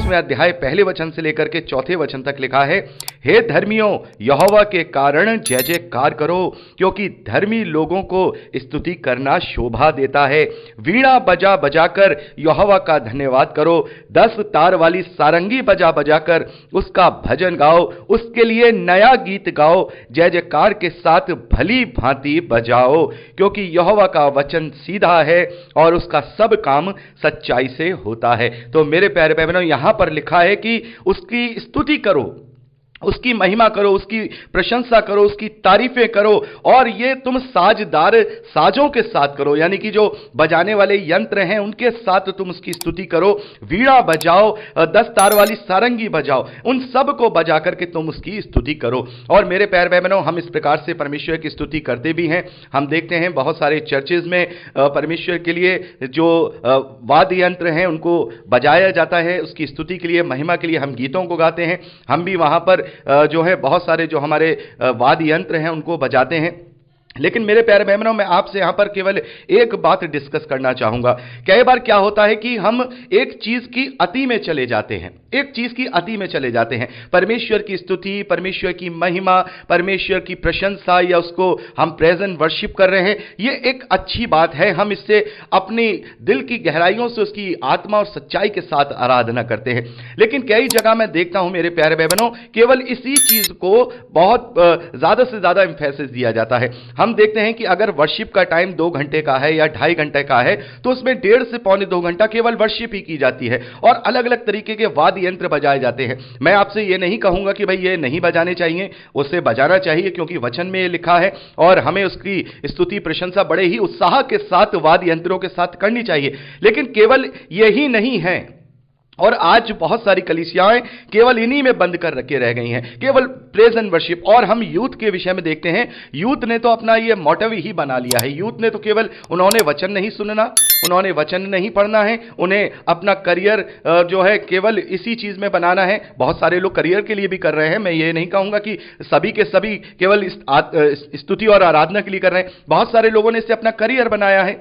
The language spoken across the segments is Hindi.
5वें अध्याय पहले वचन से लेकर के 4थे वचन तक लिखा है, हे धर्मियों, यहोवा के कारण जय जयकार करो, क्योंकि धर्मी लोगों को स्तुति करना शोभा देता है। वीणा बजा बजाकर यहोवा का धन्यवाद करो, 10 तार वाली सारंगी बजा बजाकर उसका भजन गाओ, उसके लिए नया गीत गाओ, जय जयकार के साथ भली भांति बजाओ, क्योंकि यहोवा का वचन सीधा है और उसका सब काम सच्चाई से होता है। तो मेरे प्यारे बहनों, यहां पर लिखा है कि उसकी स्तुति करो, उसकी महिमा करो, उसकी प्रशंसा करो, उसकी तारीफें करो, और ये तुम साजदार साजों के साथ करो, यानी कि जो बजाने वाले यंत्र हैं उनके साथ तुम उसकी स्तुति करो। वीणा बजाओ, 10 तार वाली सारंगी बजाओ, उन सब को बजा करके तुम उसकी स्तुति करो। और मेरे प्यारे भाई बहनों, हम इस प्रकार से परमेश्वर की स्तुति करते भी हैं। हम देखते हैं बहुत सारे चर्चेज में परमेश्वर के लिए जो वाद्य यंत्र हैं उनको बजाया जाता है, उसकी स्तुति के लिए, महिमा के लिए हम गीतों को गाते हैं। हम भी वहां पर जो है बहुत सारे जो हमारे वाद्य यंत्र हैं उनको बजाते हैं। लेकिन मेरे प्यारे बहनों, मैं आपसे यहां पर केवल एक बात डिस्कस करना चाहूंगा। कई बार क्या होता है कि हम एक चीज की अति में चले जाते हैं, एक चीज की अति में चले जाते हैं। परमेश्वर की स्तुति, परमेश्वर की महिमा, परमेश्वर की प्रशंसा, या उसको हम प्रेजेंट वर्शिप कर रहे हैं, ये एक अच्छी बात है। हम इससे अपनी दिल की गहराइयों से उसकी आत्मा और सच्चाई के साथ आराधना करते हैं। लेकिन कई जगह मैं देखता हूं मेरे प्यारे बहनों, केवल इसी चीज को बहुत ज्यादा से ज्यादा एम्फेसिस दिया जाता है। हम देखते हैं कि अगर वर्शिप का टाइम 2 घंटे का है या 2.5 घंटे का है, तो उसमें 1.5 से पौने 2 घंटा केवल वर्शिप ही की जाती है और अलग अलग तरीके के वाद्य यंत्र बजाए जाते हैं। मैं आपसे ये नहीं कहूंगा कि भाई ये नहीं बजाने चाहिए, उसे बजाना चाहिए, क्योंकि वचन में ये लिखा है और हमें उसकी स्तुति प्रशंसा बड़े ही उत्साह के साथ वाद्य यंत्रों के साथ करनी चाहिए। लेकिन केवल यही नहीं है, और आज बहुत सारी कलीसियाएं केवल इन्हीं में बंद कर रखे रह गई हैं, केवल प्रेज एंड वर्शिप। और हम यूथ के विषय में देखते हैं, यूथ ने तो अपना ये मोटिव ही बना लिया है। यूथ ने तो केवल, उन्होंने वचन नहीं सुनना, उन्होंने वचन नहीं पढ़ना है, उन्हें अपना करियर जो है केवल इसी चीज में बनाना है। बहुत सारे लोग करियर के लिए भी कर रहे हैं, मैं ये नहीं कहूंगा कि सभी के सभी केवल स्तुति और आराधना के लिए कर रहे हैं। बहुत सारे लोगों ने इसे अपना करियर बनाया है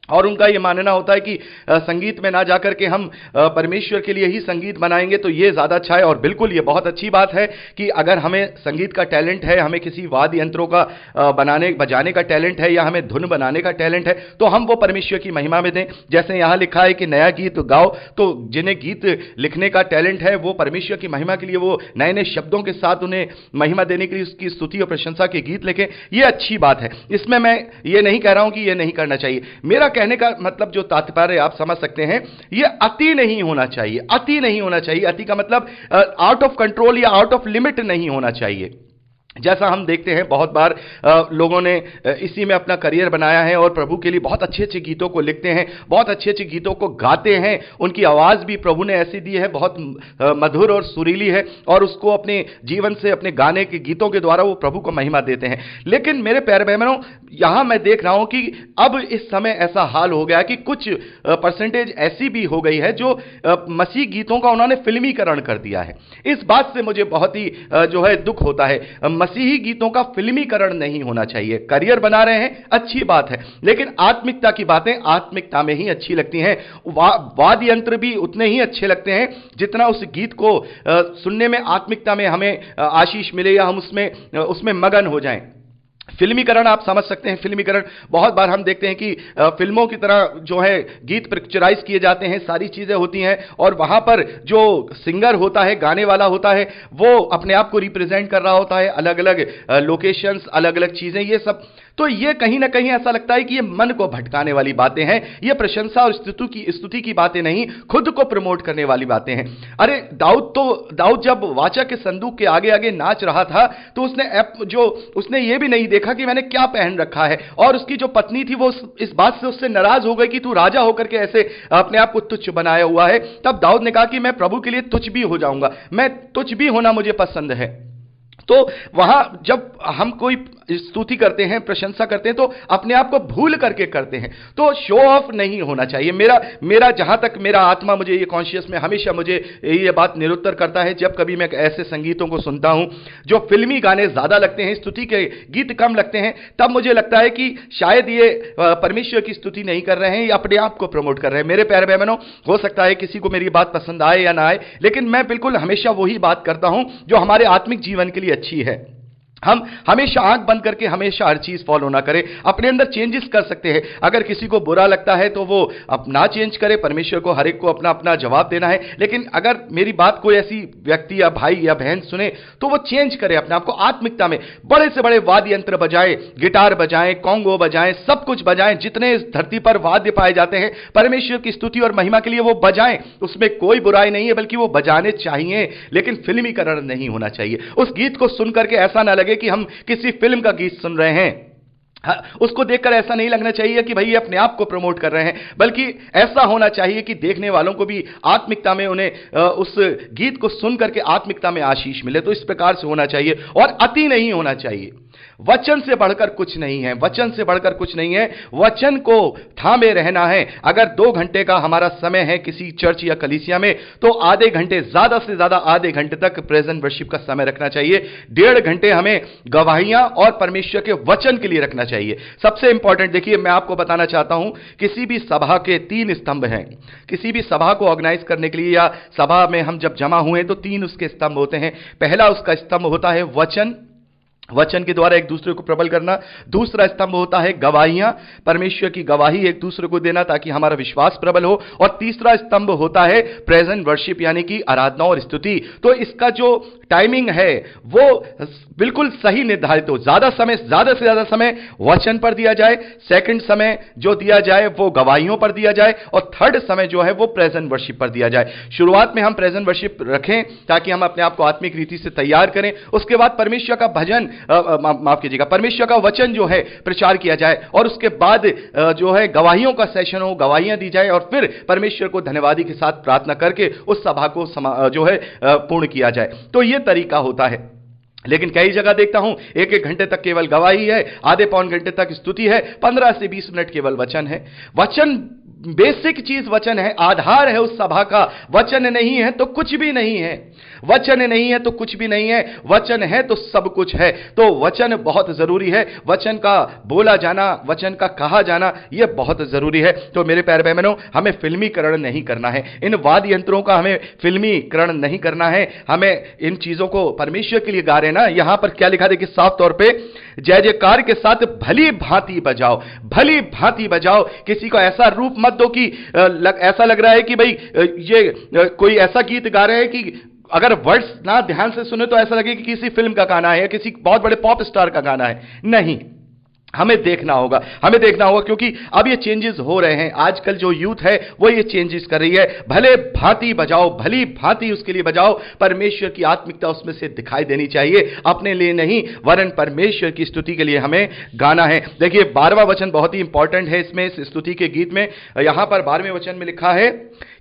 और उनका यह मानना होता है कि संगीत में ना जाकर के हम परमेश्वर के लिए ही संगीत बनाएंगे तो ये ज़्यादा अच्छा है। और बिल्कुल ये बहुत अच्छी बात है कि अगर हमें संगीत का टैलेंट है, हमें किसी वाद्य यंत्रों का बजाने का टैलेंट है, या हमें धुन बनाने का टैलेंट है, तो हम वो परमेश्वर की महिमा में दें। जैसे यहाँ लिखा है कि नया गीत गाओ, तो जिन्हें गीत लिखने का टैलेंट है वो परमेश्वर की महिमा के लिए वो नए नए शब्दों के साथ उन्हें महिमा देने के लिए उसकी स्तुति और प्रशंसा के गीत लिखें। ये अच्छी बात है, इसमें मैं ये नहीं कह रहा हूं कि ये नहीं करना चाहिए। मेरा कहने का मतलब जो तात्पर्य आप समझ सकते हैं, ये अति नहीं होना चाहिए, अति नहीं होना चाहिए। अति का मतलब आउट ऑफ कंट्रोल या आउट ऑफ लिमिट नहीं होना चाहिए। जैसा हम देखते हैं बहुत बार लोगों ने इसी में अपना करियर बनाया है और प्रभु के लिए बहुत अच्छे अच्छे गीतों को लिखते हैं, बहुत अच्छे अच्छे गीतों को गाते हैं। उनकी आवाज़ भी प्रभु ने ऐसी दी है, बहुत मधुर और सुरीली है, और उसको अपने जीवन से, अपने गाने के गीतों के द्वारा वो प्रभु को महिमा देते हैं। लेकिन मेरे प्यारे बहनों, यहाँ मैं देख रहा हूँ कि अब इस समय ऐसा हाल हो गया कि कुछ परसेंटेज ऐसी भी हो गई है जो मसीह गीतों का उन्होंने फिल्मीकरण कर दिया है। इस बात से मुझे बहुत ही जो है दुख होता है। मसीही गीतों का फिल्मीकरण नहीं होना चाहिए। करियर बना रहे हैं, अच्छी बात है, लेकिन आत्मिकता की बातें आत्मिकता में ही अच्छी लगती हैं। वाद्य यंत्र भी उतने ही अच्छे लगते हैं जितना उस गीत को सुनने में, आत्मिकता में हमें आशीष मिले या हम उसमें मगन हो जाएं। फिल्मीकरण आप समझ सकते हैं। फिल्मीकरण बहुत बार हम देखते हैं कि फिल्मों की तरह जो है गीत पिक्चराइज किए जाते हैं, सारी चीज़ें होती हैं, और वहाँ पर जो सिंगर होता है, गाने वाला होता है, वो अपने आप को रिप्रेजेंट कर रहा होता है, अलग अलग लोकेशंस, अलग अलग चीज़ें, ये सब। तो ये कहीं ना कहीं ऐसा लगता है कि ये मन को भटकाने वाली बातें हैं, ये प्रशंसा और स्तुति की बातें नहीं, खुद को प्रमोट करने वाली बातें हैं। अरे दाऊद जब वाचा के संदूक के आगे आगे नाच रहा था, तो उसने ये भी नहीं देखा कि मैंने क्या पहन रखा है, और उसकी जो पत्नी थी वो इस बात से उससे नाराज हो गई कि तू राजा होकर के ऐसे अपने आप को तुच्छ बनाया हुआ है। तब दाऊद ने कहा कि मैं प्रभु के लिए तुच्छ भी हो जाऊंगा, मैं तुच्छ भी होना मुझे पसंद है। तो वहां जब हम कोई स्तुति करते हैं, प्रशंसा करते हैं तो अपने आप को भूल करके करते हैं। तो शो ऑफ नहीं होना चाहिए। मेरा जहां तक मेरा आत्मा मुझे ये कॉन्शियस में हमेशा मुझे ये बात निरुत्तर करता है, जब कभी मैं ऐसे संगीतों को सुनता हूं जो फिल्मी गाने ज्यादा लगते हैं, स्तुति के गीत कम लगते हैं, तब मुझे लगता है कि शायद ये परमेश्वर की स्तुति नहीं कर रहे हैं, ये अपने आप को प्रमोट कर रहे हैं। मेरे प्यारे बहनों, हो सकता है किसी को मेरी बात पसंद आए या ना आए, लेकिन मैं बिल्कुल हमेशा वही बात करता हूं जो हमारे आत्मिक जीवन के लिए अच्छी है। हम हमेशा आंख बंद करके हमेशा हर चीज फॉलो ना करें, अपने अंदर चेंजेस कर सकते हैं। अगर किसी को बुरा लगता है तो वो अपना चेंज करे, परमेश्वर को हर एक को अपना अपना जवाब देना है। लेकिन अगर मेरी बात कोई ऐसी व्यक्ति या भाई या बहन सुने तो वो चेंज करे अपने आप को आत्मिकता में। बड़े से बड़े वाद्य यंत्र बजाएं, गिटार बजाएं, कॉन्गो बजाएं, सब कुछ बजाएं, जितने इस धरती पर वाद्य पाए जाते हैं परमेश्वर की स्तुति और महिमा के लिए वो बजाएं। उसमें कोई बुराई नहीं है, बल्कि वो बजाने चाहिए, लेकिन फिल्मीकरण नहीं होना चाहिए। उस गीत को सुन करके ऐसा ना लगे कि हम किसी फिल्म का गीत सुन रहे हैं। उसको देखकर ऐसा नहीं लगना चाहिए कि भाई अपने आप को प्रमोट कर रहे हैं, बल्कि ऐसा होना चाहिए कि देखने वालों को भी आत्मिकता में उन्हें उस गीत को सुन करके आत्मिकता में आशीष मिले। तो इस प्रकार से होना चाहिए और अति नहीं होना चाहिए। वचन से बढ़कर कुछ नहीं है, वचन से बढ़कर कुछ नहीं है। वचन को थामे रहना है। अगर 2 घंटे का हमारा समय है किसी चर्च या कलीसिया में, तो आधे घंटे, ज्यादा से ज्यादा आधे घंटे तक प्रेजेंट वर्शिप का समय रखना चाहिए। 1.5 घंटे हमें गवाहियां और परमेश्वर के वचन के लिए रखना चाहिए। सबसे इंपॉर्टेंट देखिए, मैं आपको बताना चाहता हूं, किसी भी सभा के 3 स्तंभ हैं। किसी भी सभा को ऑर्गेनाइज करने के लिए या सभा में हम जब जमा हुए तो 3 उसके स्तंभ होते हैं। पहला उसका स्तंभ होता है वचन, वचन के द्वारा एक दूसरे को प्रबल करना। दूसरा स्तंभ होता है गवाहियां, परमेश्वर की गवाही एक दूसरे को देना ताकि हमारा विश्वास प्रबल हो। और तीसरा स्तंभ होता है प्रेजेंट वर्शिप, यानी कि आराधना और स्तुति। तो इसका जो टाइमिंग है वो बिल्कुल सही निर्धारित हो। ज्यादा से ज्यादा समय वचन पर दिया जाए, सेकंड समय जो दिया जाए वो गवाहियों पर दिया जाए, और थर्ड समय जो है वो प्रेजेंट वर्शिप पर दिया जाए। शुरुआत में हम प्रेजेंट वर्शिप रखें ताकि हम अपने आप को आत्मिक रीति से तैयार करें। उसके बाद परमेश्वर का भजन, माफ कीजिएगा, परमेश्वर का वचन जो है प्रचार किया जाए, और उसके बाद जो है गवाहियों का सेशन हो, गवाहियां दी जाए, और फिर परमेश्वर को धन्यवादी के साथ प्रार्थना करके उस सभा को जो है पूर्ण किया जाए। तो यह तरीका होता है। लेकिन कई जगह देखता हूं 1-1 घंटे तक केवल गवाही है, आधे पौन घंटे तक स्तुति है, 15 से 20 मिनट केवल वचन है। वचन बेसिक चीज वचन है, आधार है उस सभा का। वचन नहीं है तो कुछ भी नहीं है, वचन नहीं है तो कुछ भी नहीं है, वचन है तो सब कुछ है। तो वचन बहुत जरूरी है, वचन का बोला जाना, वचन का कहा जाना यह बहुत जरूरी है। तो मेरे प्यारे बहनों, हमें फिल्मीकरण नहीं करना है, इन वाद्य यंत्रों का हमें फिल्मीकरण नहीं करना है। हमें इन चीजों को परमेश्वर के लिए गा रहे ना। यहां पर क्या लिखा देखिए साफ तौर पे, जय जयकार के साथ भली भांति बजाओ, भली भांति बजाओ। किसी को ऐसा रूप मत दो कि ऐसा लग रहा है कि भाई ये कोई ऐसा गीत गा रहे हैं कि अगर वर्ड्स ना ध्यान से सुने तो ऐसा लगे कि किसी फिल्म का गाना है या किसी बहुत बड़े पॉप स्टार का गाना है। नहीं, हमें देखना होगा, क्योंकि अब ये चेंजेस हो रहे हैं। आजकल जो यूथ है वो ये चेंजेस कर रही है। भले भांति बजाओ, भली भांति उसके लिए बजाओ। परमेश्वर की आत्मिकता उसमें से दिखाई देनी चाहिए, अपने लिए नहीं वरन परमेश्वर की स्तुति के लिए हमें गाना है। देखिए 12वां वचन बहुत ही इंपॉर्टेंट है इसमें, इस स्तुति के गीत में। यहां पर 12वें वचन में लिखा है,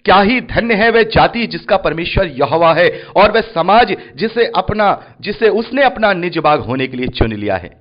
क्या ही धन्य है वह जाति जिसका परमेश्वर यहोवा है, और वह समाज जिसे उसने अपना निज बाग होने के लिए चुन लिया है।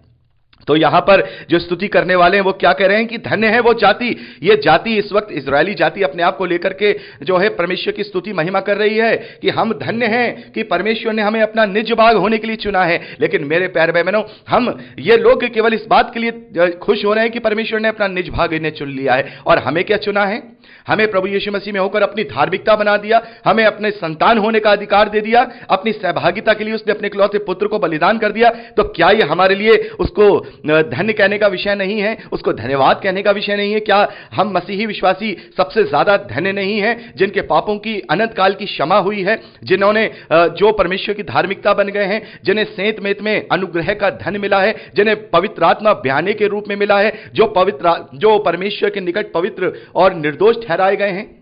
तो यहां पर जो स्तुति करने वाले हैं वो क्या कह रहे हैं कि धन्य है वो जाति। ये जाति इस वक्त इजरायली जाति अपने आप को लेकर के जो है परमेश्वर की स्तुति महिमा कर रही है कि हम धन्य हैं कि परमेश्वर ने हमें अपना निज भाग होने के लिए चुना है। लेकिन मेरे प्यारे बहनों, हम ये लोग केवल इस बात के लिए खुश हो रहे हैं कि परमेश्वर ने अपना निज भाग इन्हें चुन लिया है, और हमें क्या चुना है? हमें प्रभु यीशु मसीह में होकर अपनी धार्मिकता बना दिया, हमें अपने संतान होने का अधिकार दे दिया, अपनी सहभागिता के लिए उसने अपने इकलौते पुत्र को बलिदान कर दिया। तो क्या ये हमारे लिए उसको धन्य कहने का विषय नहीं है, उसको धन्यवाद कहने का विषय नहीं है? क्या हम मसीही विश्वासी सबसे ज्यादा धन्य नहीं है जिनके पापों की अनंत काल की क्षमा हुई है, जिन्होंने जो परमेश्वर की धार्मिकता बन गए हैं, जिन्हें सेंत मेत में अनुग्रह का धन मिला है, जिन्हें पवित्र आत्मा बयाने के रूप में मिला है, जो परमेश्वर के निकट पवित्र और निर्दोष ठहराए गए हैं?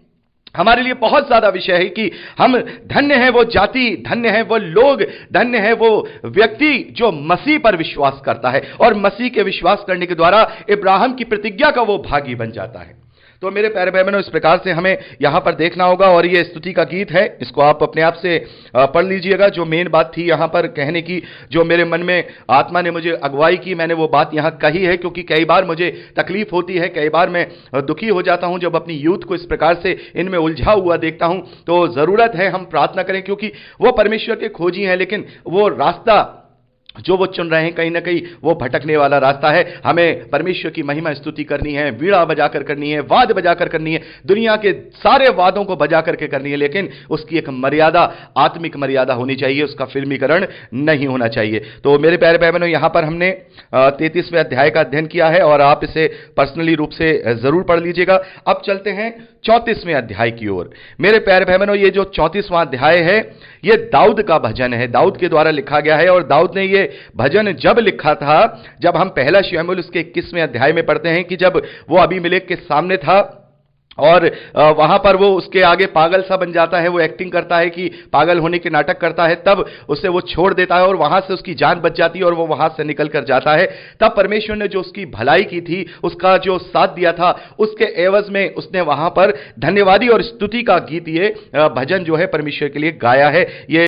हमारे लिए बहुत ज्यादा विषय है कि हम धन्य है वो जाति, धन्य है वो लोग, धन्य है वो व्यक्ति जो मसीह पर विश्वास करता है और मसीह के विश्वास करने के द्वारा इब्राहिम की प्रतिज्ञा का वो भागी बन जाता है। तो मेरे प्यारे भाई बहनों, इस प्रकार से हमें यहां पर देखना होगा और ये स्तुति का गीत है, इसको आप अपने आप से पढ़ लीजिएगा। जो मेन बात थी यहां पर कहने की, जो मेरे मन में आत्मा ने मुझे अगुवाई की, मैंने वो बात यहां कही है, क्योंकि कई बार मुझे तकलीफ होती है, कई बार मैं दुखी हो जाता हूं जब अपनी यूथ को इस प्रकार से इनमें उलझा हुआ देखता हूं। तो जरूरत है हम प्रार्थना करें, क्योंकि वो परमेश्वर के खोजी हैं, लेकिन वो रास्ता जो वो चुन रहे हैं कहीं ना कहीं वो भटकने वाला रास्ता है। हमें परमेश्वर की महिमा स्तुति करनी है, वीणा बजाकर करनी है, वाद बजाकर करनी है, दुनिया के सारे वादों को बजा करके करनी है, लेकिन उसकी एक मर्यादा, आत्मिक मर्यादा होनी चाहिए, उसका फिल्मीकरण नहीं होना चाहिए। तो मेरे प्यारे भाई बहनों, यहां पर हमने 33वें अध्याय का अध्ययन किया है और आप इसे पर्सनली रूप से जरूर पढ़ लीजिएगा। अब चलते हैं 34वें अध्याय की ओर। मेरे प्यारे भाई बहनों, ये जो 34वां अध्याय है ये दाऊद का भजन है, दाऊद के द्वारा लिखा गया है। और दाऊद ने ये भजन जब लिखा था, जब हम पहला शमूएल उसके 21वें अध्याय में पढ़ते हैं कि जब वो अबीमेलेक के सामने था और वहां पर वो उसके आगे पागल सा बन जाता है, वो एक्टिंग करता है कि पागल होने के नाटक करता है, तब उसे वो छोड़ देता है और वहां से उसकी जान बच जाती है और वो वहां से निकल कर जाता है। तब परमेश्वर ने जो उसकी भलाई की थी, उसका जो साथ दिया था, उसके एवज में उसने वहां पर धन्यवादी और स्तुति का गीत, ये भजन जो है परमेश्वर के लिए गाया है। ये